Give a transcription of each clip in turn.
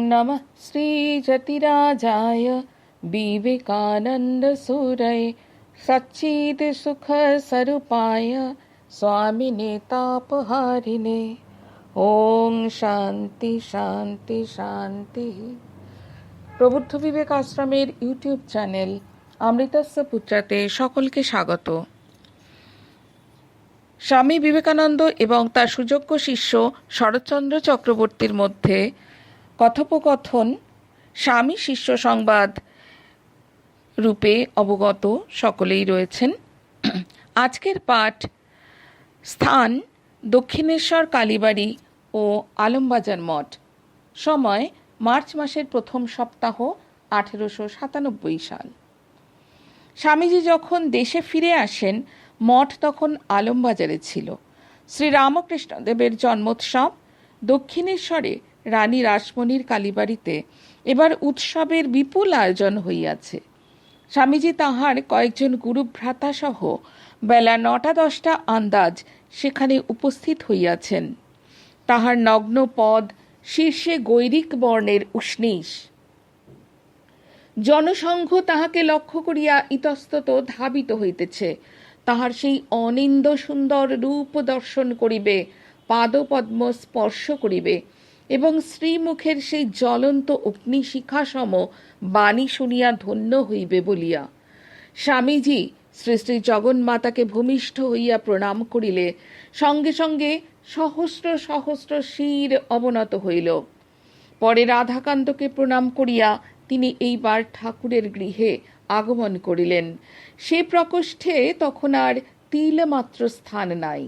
नमः श्रीजतिराजाय विवेकानन्दसूरये सच्चित्सुखस्वरूपाय स्वामिने तापहारिणे। ওং শান্তি শান্তি শান্তি। প্রবুদ্ধ বিবেক আশ্রমের ইউটিউব চ্যানেল অমৃতস্য পুত্রাতে সকলকে স্বাগত। স্বামী বিবেকানন্দ এবং তার সুযোগ্য শিষ্য শরৎচন্দ্র চক্রবর্তীর মধ্যে কথোপকথন স্বামী শিষ্য সংবাদ রূপে অবগত সকলেই রয়েছেন। আজকের পাঠ স্থান দক্ষিণেশ্বর কালীবাড়ি ও আলমবাজার মঠ। সময় মার্চ মাসের প্রথম সপ্তাহ 1897 সাল। স্বামীজি যখন দেশে ফিরে আসেন মঠ তখন আলমবাজারে ছিল। শ্রীরামকৃষ্ণদেবের জন্মোৎসব দক্ষিণেশ্বরে রানী রাসমণির কালীবাড়িতে এবার উৎসবের বিপুল আয়োজন হইয়াছে। স্বামীজি তাহার কয়েকজন গুরুভ্রাতা সহ বেলা 9টা-10টা আন্দাজ সেখানে উপস্থিত হইয়াছেন। তাহার নগ্ন পদ শীর্ষে গৈরিক বর্ণের উষ্ণীষ। জনসংঘ তাহাকে লক্ষ্য করিয়া ইতস্তত ধাবিত হইতেছে। তাহার সেই অনিন্দ সুন্দর রূপ দর্শন করিবে, পাদপদ্ম স্পর্শ করিবে এবং শ্রীমুখের সেই জ্বলন্ত অগ্নিশিখাসম বাণী শুনিয়া ধন্য হইবে বলিয়া স্বামীজি শ্রী শ্রী জগন্মাতাকে ভূমিষ্ঠ হইয়া প্রণাম করিলে সঙ্গে সঙ্গে সহস্র সহস্র শির অবনত হইল। পরে রাধাকান্তকে প্রণাম করিয়া তিনি এইবার ঠাকুরের গৃহে আগমন করিলেন। সে প্রকোষ্ঠে তখন আর তিলমাত্র স্থান নাই।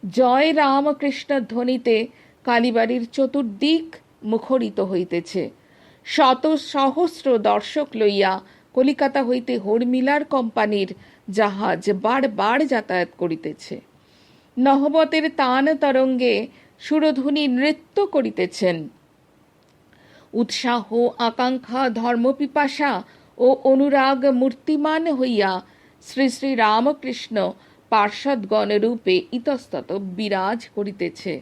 জয় রামকৃষ্ণ ধ্বনিতে কালীবাড়ির চতুর্দিক মুখরিত হইতেছে। শত সহস্র দর্শক লইয়া কলিকাতা হইতে হর্মিলার কোম্পানির জাহাজ বারবার যাতায়াত করিতেছে। নহবতের তান তরঙ্গে সুরধুনী নৃত্য করিতেছেন। উৎসাহ, আকাঙ্ক্ষা, ধর্মপিপাসা ও অনুরাগ মূর্তিমান হইয়া শ্রী শ্রী রামকৃষ্ণ পার্ষদগণ রূপে ইতস্তত বিরাজ করিতেছে।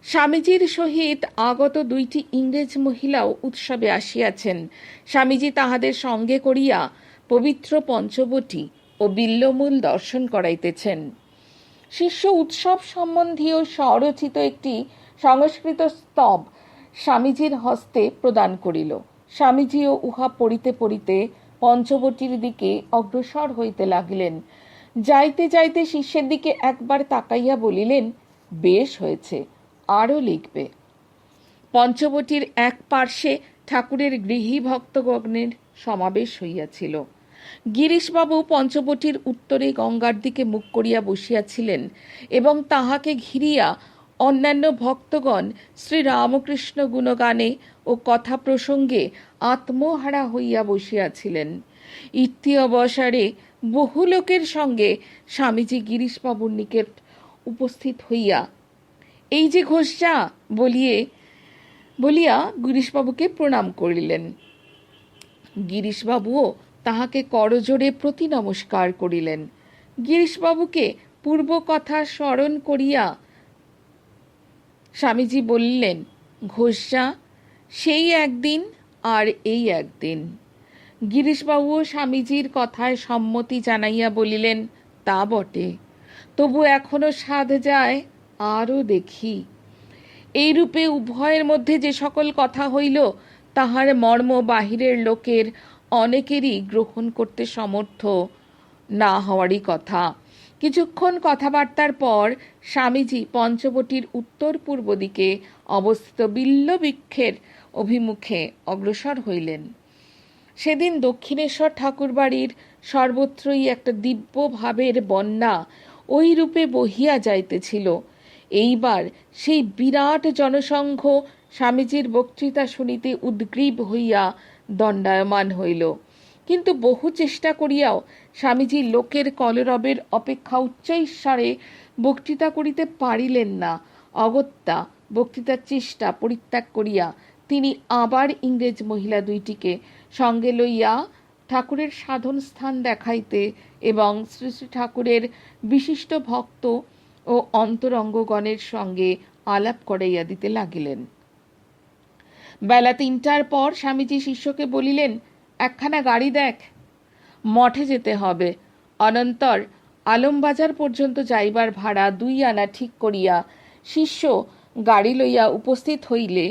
স্বামীজির সহিত আগত 2টি ইংরেজ মহিলাও উৎসবে আসিয়াছেন। স্বামীজি তাহাদের সঙ্গে করিয়া পবিত্র পঞ্চবটী ও বিল্বমূল দর্শন করাইতেছেন। শিষ্য উৎসব সম্বন্ধীয় স্বরচিত একটি সংস্কৃত স্তব স্বামীজির হস্তে প্রদান করিল। স্বামীজিও উহা পড়িতে পড়িতে পঞ্চবটীর দিকে অগ্রসর হইতে লাগিলেন। যাইতে যাইতে শিষ্যের দিকে একবার তাকাইয়া বলিলেন, বেশ হয়েছে, আরও লিখবে। পঞ্চবটীর এক পার্শ্বে ঠাকুরের গৃহী ভক্তগণের সমাবেশ হইয়াছিল। গিরিশবাবু পঞ্চবটীর উত্তরে গঙ্গার দিকে মুখ করিয়া বসিয়াছিলেন এবং তাহাকে ঘিরিয়া অন্যান্য ভক্তগণ শ্রীরামকৃষ্ণ গুণগানে ও কথা প্রসঙ্গে আত্মহারা হইয়া বসিয়াছিলেন। ইতি অবসরে বহু লোকের সঙ্গে স্বামীজি গিরিশবাবুর নিকট উপস্থিত হইয়া এই যে ঘোষযা বলিয়া গিরিশবাবুকে প্রণাম করিলেন। গিরিশবাবুও তাহাকে করজোড়ে প্রতি নমস্কার করিলেন। গিরিশবাবুকে পূর্ব কথা স্মরণ করিয়া স্বামীজি বললেন, ঘোষযা, সেই একদিন আর এই একদিন। গিরিশবাবুও স্বামীজির কথায় সম্মতি জানাইয়া বলিলেন, তা বটে, তবু এখনো সাধ যায়, আরও দেখি। এইরূপে উভয়ের মধ্যে যে সকল কথা হইল তাহার মর্ম বাহিরের লোকের অনেকেরই গ্রহণ করতে সমর্থ না হওয়ারই কথা। কিছুক্ষণ কথাবার্তার পর স্বামীজি পঞ্চবটীর উত্তর পূর্ব দিকে অবস্থিত বিল্ববৃক্ষের অভিমুখে অগ্রসর হইলেন। সেদিন দক্ষিণেশ্বর ঠাকুরবাড়ির সর্বত্রই একটা দিব্য ভাবের বন্যা ওই রূপে বহিয়া যাইতেছিল। এইবার সেই বিরাট জনসংঘ স্বামীজির বক্তৃতা শুনিতে উদ্গ্রীব হইয়া দণ্ডায়মান হইল। কিন্তু বহু চেষ্টা করিয়াও স্বামীজি লোকের কলরবের অপেক্ষা উচ্চৈঃস্বরে বক্তৃতা করিতে পারিলেন না। অগত্যা বক্তৃতার চেষ্টা পরিত্যাগ করিয়া তিনি আবার ইংরেজ মহিলা 2টিকে সঙ্গে লইয়া ঠাকুরের সাধন স্থান দেখাইতে এবং শ্রী শ্রী ঠাকুরের বিশিষ্ট ভক্ত ও অন্তরঙ্গগণের সঙ্গে আলাপ করাইয়া দিতে লাগিলেন। বেলা 3টার পর স্বামীজি শিষ্যকে বলিলেন, একখানা গাড়ি দেখ, মঠে যেতে হবে। অনন্তর আলমবাজার পর্যন্ত যাইবার ভাড়া 2 আনা ঠিক করিয়া শিষ্য গাড়ি লইয়া উপস্থিত হইলে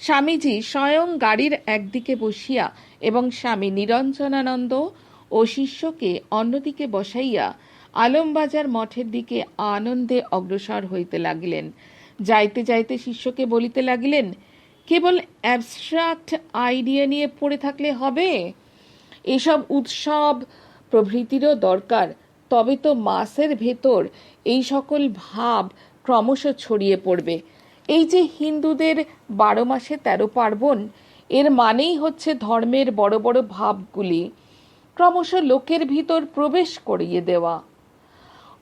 স্বামীজি স্বয়ং গাড়ির একদিকে বসিয়া এবং স্বামী নিরঞ্জনানন্দ ও শিষ্যকে অন্যদিকে বসাইয়া আলমবাজার মঠের দিকে আনন্দে অগ্রসর হইতে লাগিলেন। যাইতে যাইতে শিষ্যকে বলিতে লাগিলেন, কেবল অ্যাবস্ট্রাক্ট আইডিয়া নিয়ে পড়ে থাকলে হবে? এসব উৎসব প্রভৃতিরও দরকার, তবে তো মাসের ভেতর এই সকল ভাব ক্রমশ ছড়িয়ে পড়বে। এই যে হিন্দুদের 12 মাসে 13 পার্বণ, এর মানেই হচ্ছে ধর্মের বড় বড় ভাবগুলি ক্রমশ লোকের ভিতর প্রবেশ করিয়ে দেওয়া।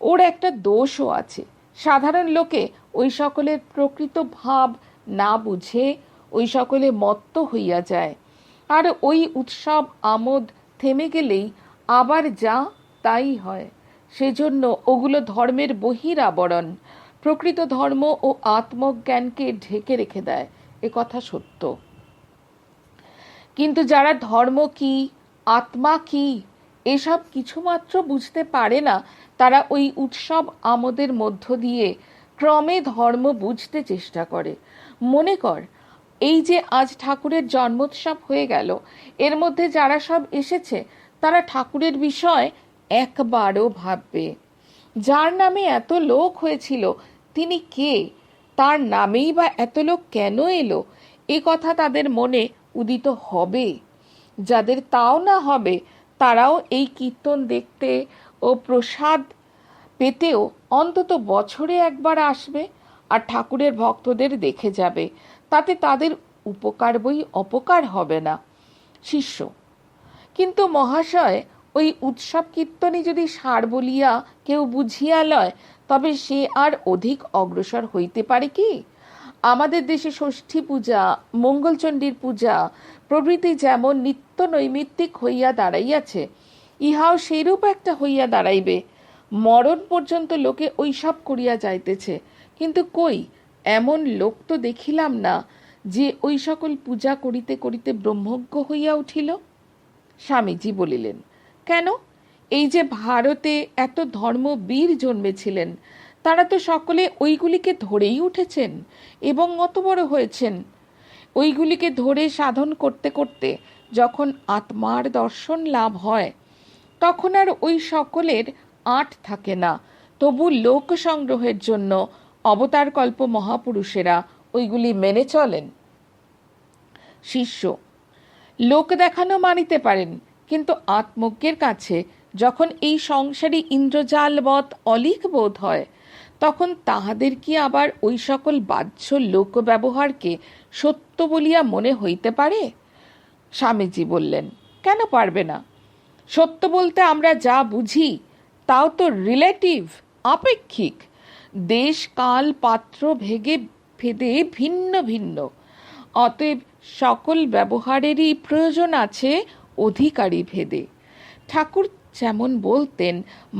ওর একটা দোষও আছে, সাধারণ লোকে ওই সকলের প্রকৃত ভাব না বুঝে ওই সকলে মত্ত হইয়া যায়, আর ওই উৎসব আমোদ থেমে গেলেই আবার যা তাই হয়। সেজন্য ওগুলো ধর্মের বহির আবরণ, প্রকৃত ধর্ম ও আত্মজ্ঞানকে ঢেকে রেখে দেয়, এ কথা সত্য। কিন্তু যারা ধর্ম কি, আত্মা কি, এসব কিছুমাত্র বুঝতে পারে না, তারা ওই উৎসব আমোদের মধ্য দিয়ে ক্রমে ধর্ম বুঝতে চেষ্টা করে। মনে কর, এই যে আজ ঠাকুরের জন্মোৎসব হয়ে গেল, এর মধ্যে যারা সব এসেছে তারা ঠাকুরের বিষয় একবারও ভাববে? যার নামে এত লোক হয়েছিল তিনি কে, তার নামেই বা এত লোক কেন এলো, এ কথা তাদের মনে উদিত হবে? যাদের তাও না হবে, তারাও এই কীর্তন দেখতে ও প্রসাদ পেতেও অন্তত বছরে একবার আসবে আর ঠাকুরের ভক্তদের দেখে যাবে। তাতে তাদের উপকার বই অপকার হবে না। শিষ্য, কিন্তু মহাশয়, ওই উৎসব কীর্তনই যদি সার বলিয়া কেউ বুঝিয়া লয়, তবে সে আর অধিক অগ্রসর হইতে পারে কি? আমাদের দেশে ষষ্ঠী পূজা, মঙ্গলচণ্ডীর পূজা প্রভৃতি যেমন নিত্য নৈমিত্তিক হইয়া দাঁড়াইয়াছে, ইহাও সেইরূপ একটা হইয়া দাঁড়াইবে। মরণ পর্যন্ত লোকে ওইসব করিয়া যাইতেছে, কিন্তু কই এমন লোক তো দেখিলাম না যে ওই সকল পূজা করিতে করিতে ব্রহ্মজ্ঞ হইয়া উঠিল। স্বামীজি বলিলেন, কেন? এই যে ভারতে এত ধর্মবীর জন্মেছিলেন, তারা তো সকলে ওইগুলিকে ধরেই উঠেছেন এবং অত বড় হয়েছেন। ওইগুলিকে ধরে সাধন করতে করতে যখন আত্মার দর্শন লাভ হয়, তখন আর ওই সকলের আঁট থাকে না। তবু লোক সংগ্রহের জন্য অবতারকল্প মহাপুরুষেরা ওইগুলি মেনে চলেন। শিষ্য, লোক দেখানো মানিতে পারেন, কিন্তু আত্মজ্ঞের কাছে যখন এই সংসারী ইন্দ্রজালবৎ অলিক বোধ হয়, তখন তাহাদের কি আবার ওই সকল বাহ্য লোক ব্যবহারকে সত্য বলিয়া মনে হইতে পারে? স্বামীজি বললেন, কেন পারবে না? সত্য বলতে আমরা যা বুঝি তাও তো রিলেটিভ, আপেক্ষিক। দেশ কাল পাত্র ভেদে ভিন্ন ভিন্ন। অতএব সকল ব্যবহারেরই প্রয়োজন আছে অধিকারী ভেদে। ঠাকুর যেমন বলতেন,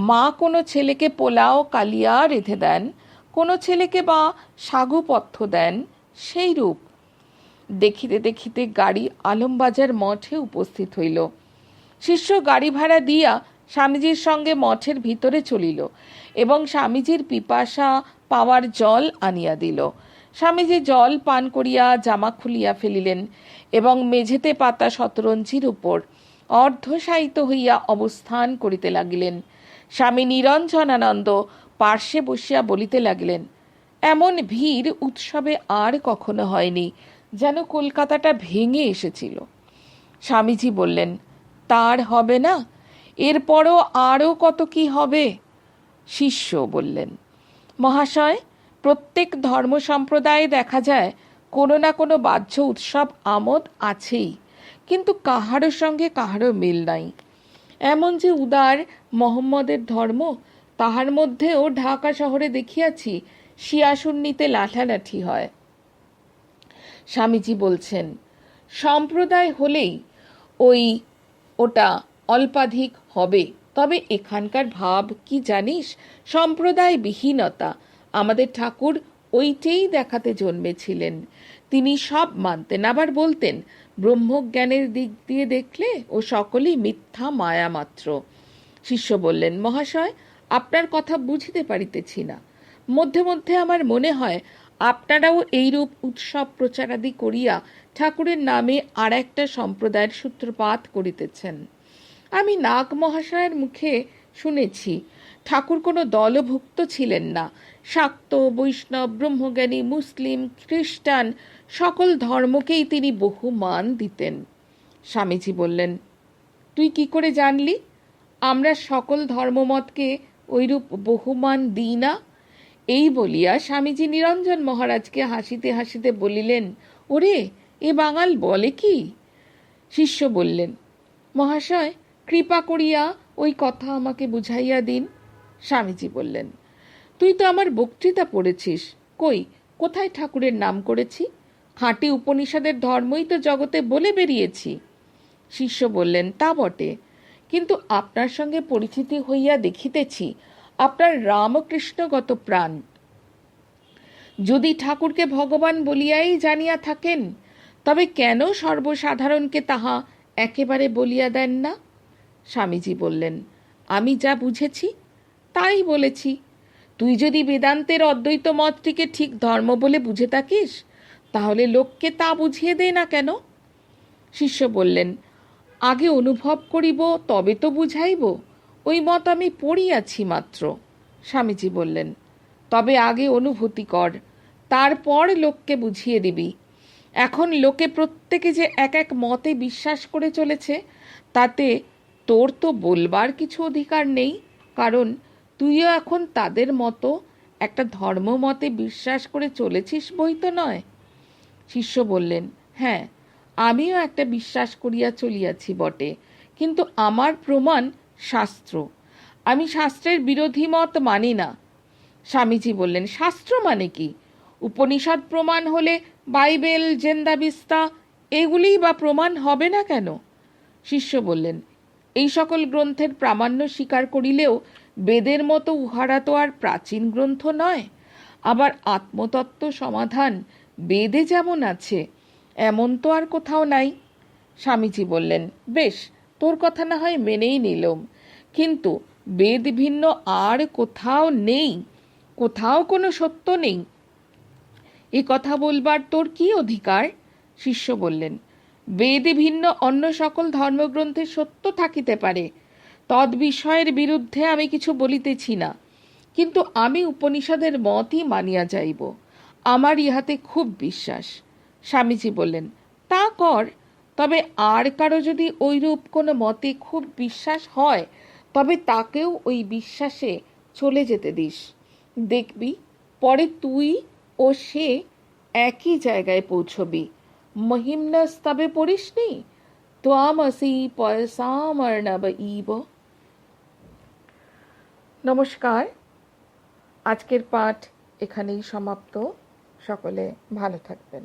মা কোনো ছেলেকে পোলাও কালিয়া রেঁধে দেন, কোনো ছেলেকে বা সাগুপথ্য দেন, সেই রূপ। দেখিতে দেখিতে গাড়ি আলমবাজার মঠে উপস্থিত হইল। শিষ্য গাড়ি ভাড়া দিয়া স্বামীজির সঙ্গে মঠের ভিতরে চলিল এবং স্বামীজির পিপাসা পাওয়ার জল আনিয়া দিল। স্বামীজি জল পান করিয়া জামা খুলিয়া ফেলিলেন এবং মেঝেতে পাতা শতরঞ্জির উপর অর্ধশায়িত হইয়া অবস্থান করিতে লাগিলেন। স্বামী নিরঞ্জনানন্দ পার্শ্বে বসিয়া বলিতে লাগিলেন, এমন ভিড় উৎসবে আর কখনো হয়নি, যেন কলকাতাটা ভেঙে এসেছিল। স্বামীজি বললেন, তার হবে না, এরপরও আরও কত কি হবে। শিষ্য বললেন, মহাশয়, প্রত্যেক ধর্ম সম্প্রদায়ে দেখা যায় কোনো না কোনো বাহ্য উৎসব আমোদ আছেই, কিন্তু কাহারও সঙ্গে কাহারও মিল নাই। এমন যে উদার মোহাম্মদের ধর্ম, তাহার মধ্যেও ঢাকা শহরে দেখিয়াছি শিয়াসুন্নিতে লাঠালাঠি হয়। স্বামীজি বলছেন, সম্প্রদায় হলেই ওটা অল্পাধিক হবে, তবে এখানকার ভাব কি জানিস? সম্প্রদায় বিহীনতা। আমাদের ঠাকুর ওইটেই দেখাতে জন্মেছিলেন। তিনি সব মানতেন, আবার বলতেন ব্রহ্মজ্ঞানের দিক দিয়ে দেখলে ও সকলেই মিথ্যা মায়া মাত্র। শিষ্য বললেন, মহাশয়, আপনার কথা বুঝিতে পারিতেছি না। মধ্যে মধ্যে আমার মনে হয় আপনারাও এইরূপ উৎসব প্রচারাদি করিয়া ঠাকুরের নামে আর একটা সম্প্রদায়ের সূত্রপাত করিতেছেন। আমি নাগ মহাশয়ের মুখে শুনেছি ঠাকুর কোনো দলভুক্ত ছিলেন না। শাক্ত, বৈষ্ণব, ব্রহ্মজ্ঞানী, মুসলিম, খ্রিস্টান সকল ধর্মকেই তিনি বহু মান দিতেন। স্বামীজি বললেন, তুই কি করে জানলি? আমরা সকল ধর্মমতকে ওইরূপ বহুমান দিই না। এই বলিয়া স্বামীজি নিরঞ্জন মহারাজকে হাসিতে হাসিতে বলিলেন, ওরে, এ বাঙাল বলে কি? শিষ্য বললেন, মহাশয়, কৃপা করিয়া ওই কথা আমাকে বুঝাইয়া দিন। স্বামীজি বললেন, তুই তো আমার বক্তৃতা পড়েছিস, কই, কোথায় ঠাকুরের নাম করেছি? খাঁটি উপনিষদের ধর্মই তো জগতে বলে বেরিয়েছি। শিষ্য বললেন, তা বটে, কিন্তু আপনার সঙ্গে পরিচিতি হইয়া দেখিতেছি আপনার রামকৃষ্ণগত প্রাণ। যদি ঠাকুরকে ভগবান বলিয়াই জানিয়া থাকেন, তবে কেন সর্বসাধারণকে তাহা একেবারে বলিয়া দেন না? স্বামীজি বললেন, আমি যা বুঝেছি তাই বলেছি। তুই যদি বেদান্তের অদ্বৈত মতটিকে ঠিক ধর্ম বলে বুঝে থাকিস, তাহলে লোককে তা বুঝিয়ে দে না কেন? শিষ্য বললেন, আগে অনুভব করিব, তবে তো বুঝাইব। ওই মত আমি পড়িয়াছি মাত্র। স্বামীজি বললেন, তবে আগে অনুভূতি কর, তারপর লোককে বুঝিয়ে দিবি। এখন লোকে প্রত্যেকে যে এক এক মতে বিশ্বাস করে চলেছে, তাতে তোর তো বলবার কিছু অধিকার নেই, কারণ তুইও এখন তাদের মতো একটা ধর্ম মতে বিশ্বাস করে চলেছিস বই তো নয়। শিষ্য বললেন, হ্যাঁ, আমিও একটা বিশ্বাস করিয়া চলিয়াছি বটে, কিন্তু আমার প্রমাণ শাস্ত্র। আমি শাস্ত্রের বিরোধী মত মানি না। স্বামীজি বললেন, শাস্ত্র মানে কি? উপনিষদ প্রমাণ হলে বাইবেল, জেন্দাবিস্তা এগুলিই বা প্রমাণ হবে না কেন? শিষ্য বললেন, এই সকল গ্রন্থের প্রামাণ্য স্বীকার করিলেও বেদের মতো উহারা তো আর প্রাচীন গ্রন্থ নয়। আবার আত্মতত্ত্ব সমাধান বেদে যেমন আছে, এমন তো আর কোথাও নাই। স্বামীজি বললেন, বেশ, তোর কথা না হয় মেনেই নিলাম, কিন্তু বেদ ভিন্ন আর কোথাও নেই, কোথাও কোনো সত্য নেই, এ কথা বলবার তোর কি অধিকার? শিষ্য বললেন, বেদ ভিন্ন অন্য সকল ধর্মগ্রন্থে সত্য থাকিতে পারে, তদ বিষয়ের বিরুদ্ধে আমি কিছু বলিতেছি না, কিন্তু আমি উপনিষদের মতই মানিয়া যাইব। আমার ইহাতে খুব বিশ্বাস। স্বামীজি বললেন, তা কর, তবে আর কারো যদি ওইরূপ কোনো মতে খুব বিশ্বাস হয়, তবে তাকেও ওই বিশ্বাসে চলে যেতে দিস। দেখবি পরে তুই ও সে একই জায়গায় পৌঁছবি। মহিম্নস্তবে পড়িসনি, ত্বামসি পয়সামর্ণব ইব। নমস্কার, আজকের পাঠ এখানেই সমাপ্ত। সকলে ভালো থাকবেন।